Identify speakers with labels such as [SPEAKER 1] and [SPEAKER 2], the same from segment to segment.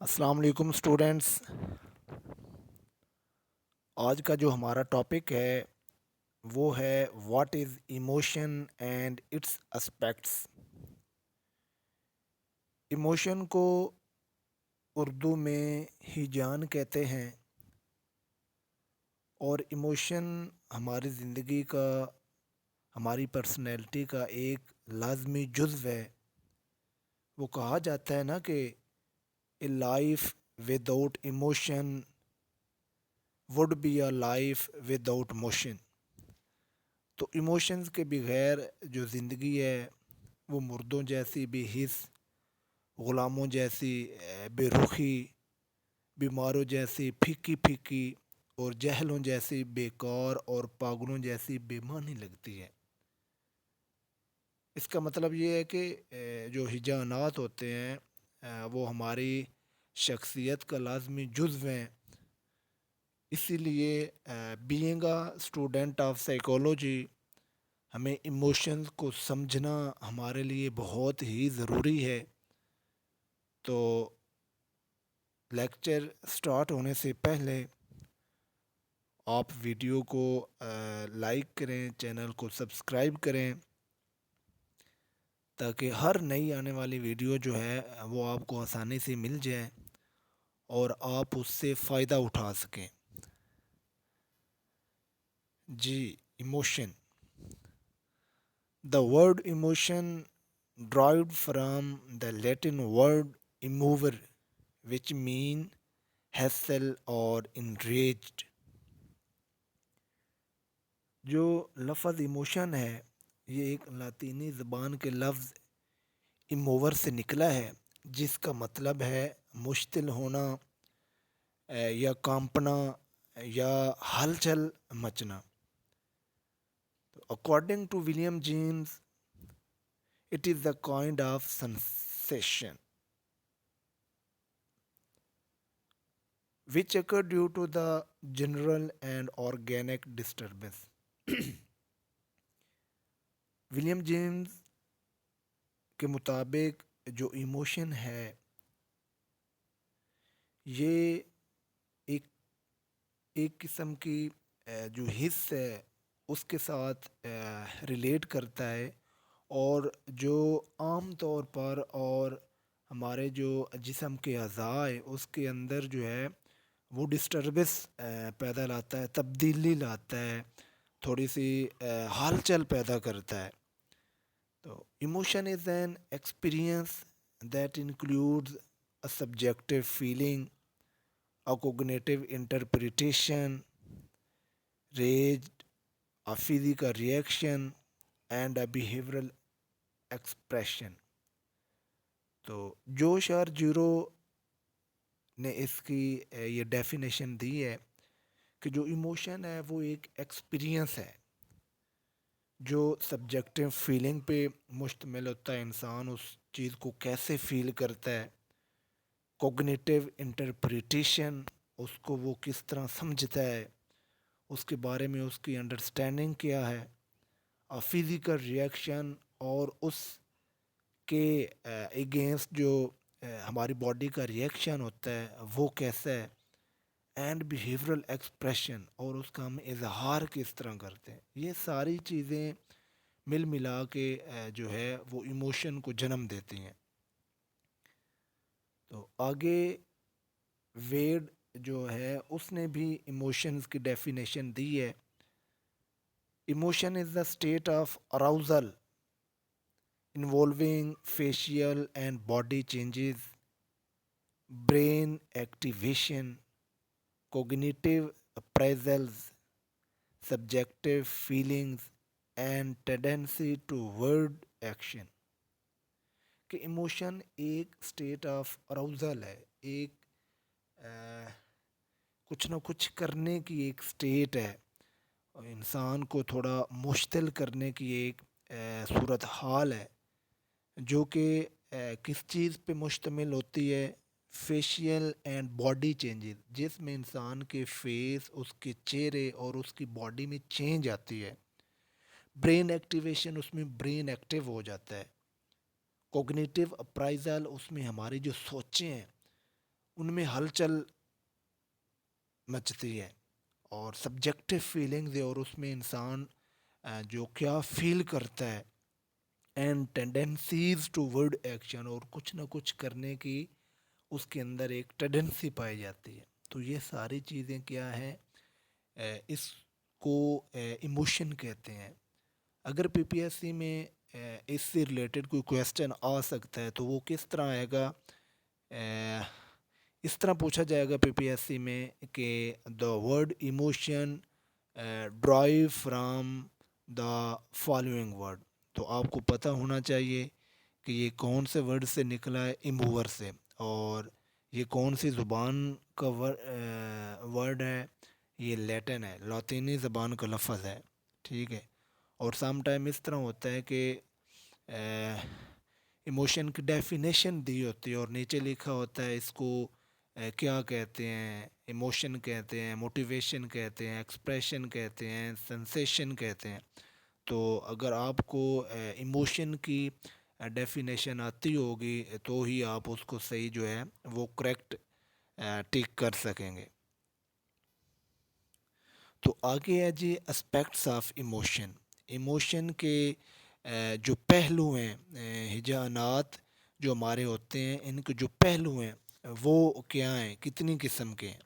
[SPEAKER 1] السلام علیکم اسٹوڈنٹس. آج کا جو ہمارا ٹاپک ہے وہ ہے what is emotion and its aspects. Emotion کو اردو میں ہیجان کہتے ہیں، اور ایموشن ہماری زندگی کا، ہماری پرسنالٹی کا ایک لازمی جزو ہے. وہ کہا جاتا ہے نا کہ a life without emotion would be a life without motion. تو ایموشنز کے بغیر جو زندگی ہے وہ مردوں جیسی بے حس، غلاموں جیسی بے رخی، بیماروں جیسی پھیکی پھیکی، اور جہلوں جیسی بیکار اور پاگلوں جیسی بے معنی لگتی ہے. اس کا مطلب یہ ہے کہ جو ہجانات ہوتے ہیں وہ ہماری شخصیت کا لازمی جزو ہیں. اسی لیے being a student of psychology ہمیں ایموشنز کو سمجھنا ہمارے لیے بہت ہی ضروری ہے. تو لیکچر سٹارٹ ہونے سے پہلے آپ ویڈیو کو لائک کریں، چینل کو سبسکرائب کریں، تاکہ ہر نئی آنے والی ویڈیو جو ہے وہ آپ کو آسانی سے مل جائے اور آپ اس سے فائدہ اٹھا سکیں. جی، emotion. The word emotion derived from the Latin word immover, which mean hassle or enraged. جو لفظ ایموشن ہے یہ ایک لاطینی زبان کے لفظ ایموور سے نکلا ہے، جس کا مطلب ہے مشتعل ہونا یا کانپنا یا ہلچل مچنا. According to William James, it is a kind of sensation which occur due to the general and organic disturbance. William James کے مطابق جو ایموشن ہے یہ ایک ایک قسم کی جو حص ہے اس کے ساتھ ریلیٹ کرتا ہے، اور جو عام طور پر اور ہمارے جو جسم کے اعضاء ہے اس کے اندر جو ہے وہ ڈسٹربنس پیدا لاتا ہے، تبدیلی لاتا ہے، تھوڑی سی ہلچل پیدا کرتا ہے. تو emotion is an experience that includes a subjective feeling, a cognitive interpretation, raise, a physical reaction and a behavioural expression. تو جوش اور جیرو نے اس کی یہ ڈیفینیشن دی ہے کہ جو ایموشن ہے وہ ایک ایکسپیرئنس ہے جو سبجیکٹو فیلنگ پہ مشتمل ہوتا ہے. انسان اس چیز کو کیسے فیل کرتا ہے. کوگنیٹو انٹرپریٹیشن، اس کو وہ کس طرح سمجھتا ہے، اس کے بارے میں اس کی انڈرسٹینڈنگ کیا ہے. فزیکل ریئیکشن، اور اس کے اگینسٹ جو ہماری باڈی کا ریئیکشن ہوتا ہے وہ کیسا ہے. اینڈ بیہیورل ایکسپریشن، اور اس کا ہم اظہار کس طرح کرتے ہیں. یہ ساری چیزیں مل ملا کے جو ہے وہ ایموشن کو جنم دیتی ہیں. تو آگے ویڈ جو ہے اس نے بھی ایموشنز کی ڈیفینیشن دی ہے. Emotion is the state of arousal involving facial and body changes, brain activation, cognitive appraisals, subjective feelings, and tendency toward action. کہ ایموشن ایک اسٹیٹ آف اراؤزل ہے، ایک کچھ نہ کچھ کرنے کی ایک اسٹیٹ ہے، اور انسان کو تھوڑا مشتعل کرنے کی ایک صورت حال ہے، جو کہ کس چیز پہ مشتمل ہوتی ہے. فیشیل اینڈ باڈی چینجز، جس میں انسان کے فیس، اس کے چہرے اور اس کی باڈی میں چینج آتی ہے. برین ایکٹیویشن، اس میں برین ایکٹیو ہو جاتا ہے. کوگنیٹو اپرائزل، اس میں ہماری جو سوچیں ہیں ان میں ہلچل مچتی ہے، اور سبجیکٹو فیلنگز ہے، اور اس میں انسان جو کیا فیل کرتا ہے، and tendencies toward action, اور کچھ نہ کچھ کرنے کی اس کے اندر ایک ٹینڈنسی پائی جاتی ہے. تو یہ ساری چیزیں کیا ہے، اس کو ایموشن کہتے ہیں. اگر پی پی ایس سی میں اس سے ریلیٹڈ کوئی کویسچن آ سکتا ہے تو وہ کس طرح آئے گا؟ اس طرح پوچھا جائے گا پی پی ایس سی میں کہ the word emotion derive from the following word. تو آپ کو پتہ ہونا چاہیے کہ یہ کون سے ورڈ سے نکلا ہے، ایموور سے، اور یہ کون سی زبان کا ورڈ ہے. یہ لیٹن ہے، لاطینی زبان کا لفظ ہے. ٹھیک ہے. اور سم ٹائم اس طرح ہوتا ہے کہ ایموشن کی ڈیفینیشن دی ہوتی ہے اور نیچے لکھا ہوتا ہے اس کو کیا کہتے ہیں، ایموشن کہتے ہیں، موٹیویشن کہتے ہیں، ایکسپریشن کہتے ہیں، سنسیشن کہتے ہیں. تو اگر آپ کو ایموشن کی ڈیفینیشن آتی ہوگی تو ہی آپ اس کو صحیح جو ہے وہ کریکٹ ٹک کر سکیں گے. تو آگے ہے جی اسپیکٹس آف ایموشن. ایموشن کے جو پہلو ہیں، ہجانات جو ہمارے ہوتے ہیں، ان کے جو پہلو ہیں وہ کیا ہیں، کتنی قسم کے ہیں.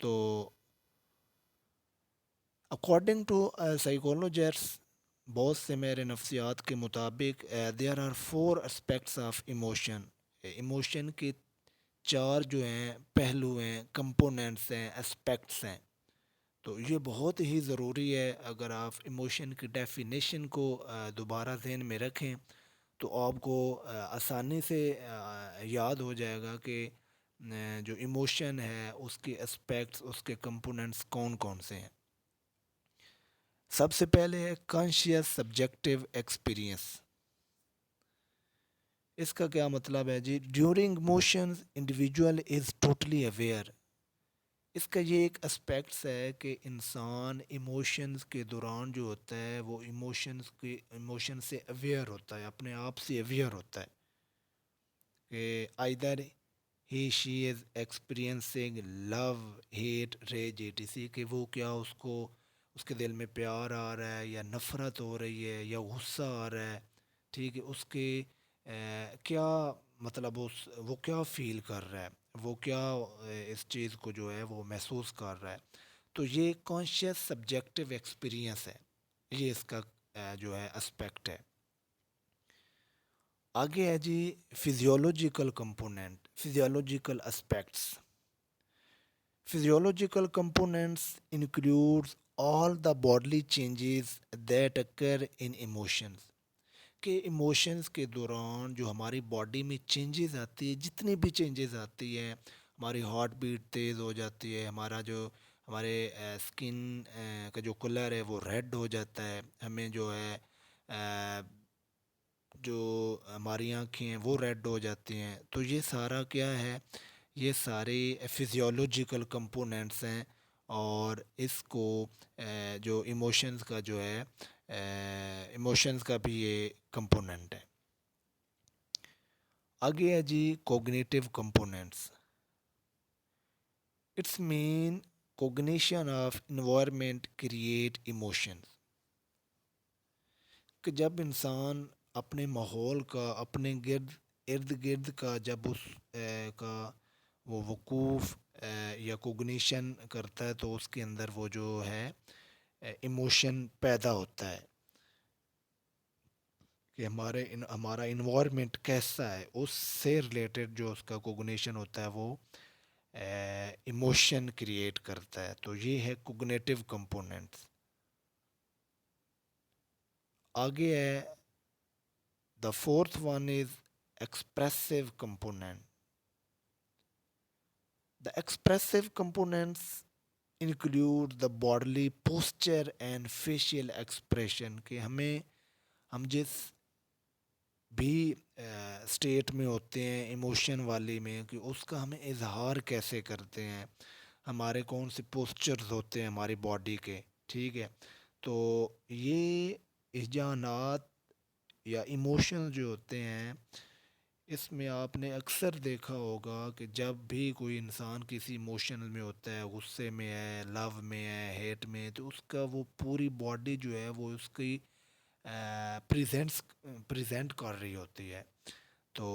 [SPEAKER 1] تو اکارڈنگ ٹو سائیکولوجسٹ، بہت سے میرے نفسیات کے مطابق there are four aspects of emotion. Emotion کے چار جو ہیں پہلو ہیں، کمپوننٹس ہیں، اسپیکٹس ہیں. تو یہ بہت ہی ضروری ہے. اگر آپ ایموشن کی ڈیفینیشن کو دوبارہ ذہن میں رکھیں تو آپ کو آسانی سے یاد ہو جائے گا کہ جو ایموشن ہے اس کے اسپیکٹس، اس کے کمپوننٹس کون کون سے ہیں. سب سے پہلے ہے کانشیس سبجیکٹیو ایکسپیرئنس. اس کا کیا مطلب ہے جی؟ During emotions individual is totally aware. اس کا یہ ایک اسپیکٹس ہے کہ انسان ایموشنز کے دوران جو ہوتا ہے وہ ایموشن سے اویئر ہوتا ہے، اپنے آپ سے اویئر ہوتا ہے کہ either he she is experiencing love, hate, rage etc, کہ وہ کیا اس کے دل میں پیار آ رہا ہے یا نفرت ہو رہی ہے یا غصہ آ رہا ہے. ٹھیک ہے. اس کے کیا مطلب وہ کیا فیل کر رہا ہے، وہ کیا اس چیز کو جو ہے وہ محسوس کر رہا ہے. تو یہ کانشیس سبجیکٹیو ایکسپیرئنس ہے، یہ اس کا جو ہے اسپیکٹ ہے. آگے ہے جی physiological component, physiological aspects. Physiological components includes all the bodily changes that occur in emotions. کہ ایموشنز کے دوران جو ہماری باڈی میں چینجز آتی ہے، جتنی بھی چینجز آتی ہیں، ہماری ہارٹ بیٹ تیز ہو جاتی ہے، ہمارے اسکن کا جو کلر ہے وہ ریڈ ہو جاتا ہے، ہمیں جو ہے جو ہماری آنکھیں ہیں وہ ریڈ ہو جاتی ہیں. تو یہ سارا کیا ہے، یہ سارے فزیولوجیکل کمپوننٹس ہیں، اور اس کو جو ایموشنز کا جو ہے ایموشنز کا بھی یہ کمپوننٹ ہے. آگے ہے جی cognitive components. Its main cognition of environment create emotions. کہ جب انسان اپنے ماحول کا، اپنے ارد گرد کا جب اس کا وہ وقوف یا کوگنیشن کرتا ہے تو اس کے اندر وہ جو ہے ایموشن پیدا ہوتا ہے کہ ہمارا انوائرمنٹ کیسا ہے، اس سے ریلیٹڈ جو اس کا کوگنیشن ہوتا ہے وہ ایموشن کریٹ کرتا ہے. تو یہ ہے کوگنیٹیو کمپوننٹس. آگے ہے the fourth one is expressive component. The expressive components include the bodily posture and facial expression. کہ ہم جس بھی اسٹیٹ میں ہوتے ہیں ایموشن والی میں، کہ اس کا ہمیں اظہار کیسے کرتے ہیں، ہمارے کون سے پوسچرز ہوتے ہیں ہماری باڈی کے. ٹھیک ہے. تو یہ ہجانات یا ایموشن جو ہوتے ہیں اس میں آپ نے اکثر دیکھا ہوگا کہ جب بھی کوئی انسان کسی ایموشنل میں ہوتا ہے، غصے میں ہے، لو میں ہے، ہیٹ میں ہے، تو اس کا وہ پوری باڈی جو ہے وہ اس کی پریزنٹ کر رہی ہوتی ہے. تو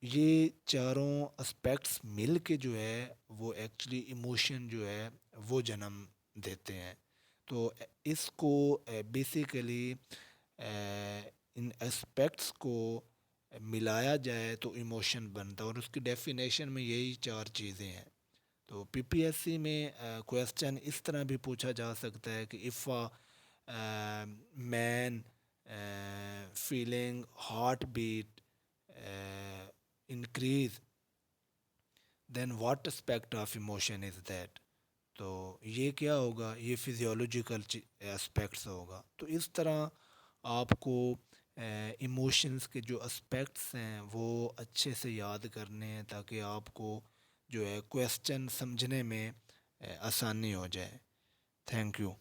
[SPEAKER 1] یہ چاروں اسپیکٹس مل کے جو ہے وہ ایکچولی ایموشن جو ہے وہ جنم دیتے ہیں. تو اس کو بیسیکلی ان اسپیکٹس کو ملایا جائے تو ایموشن بنتا ہے، اور اس کی ڈیفینیشن میں یہی چار چیزیں ہیں. تو پی پی ایس سی میں کویسچن اس طرح بھی پوچھا جا سکتا ہے کہ اف مین feeling heart beat increase then what aspect of emotion is that. تو یہ کیا ہوگا، یہ فزیولوجیکل اسپیکٹس ہوگا. تو اس طرح آپ کو ایموشنس کے جو اسپیکٹس ہیں وہ اچھے سے یاد کرنے ہیں تاکہ آپ کو جو ہے کویسچن سمجھنے میں آسانی ہو جائے. Thank you.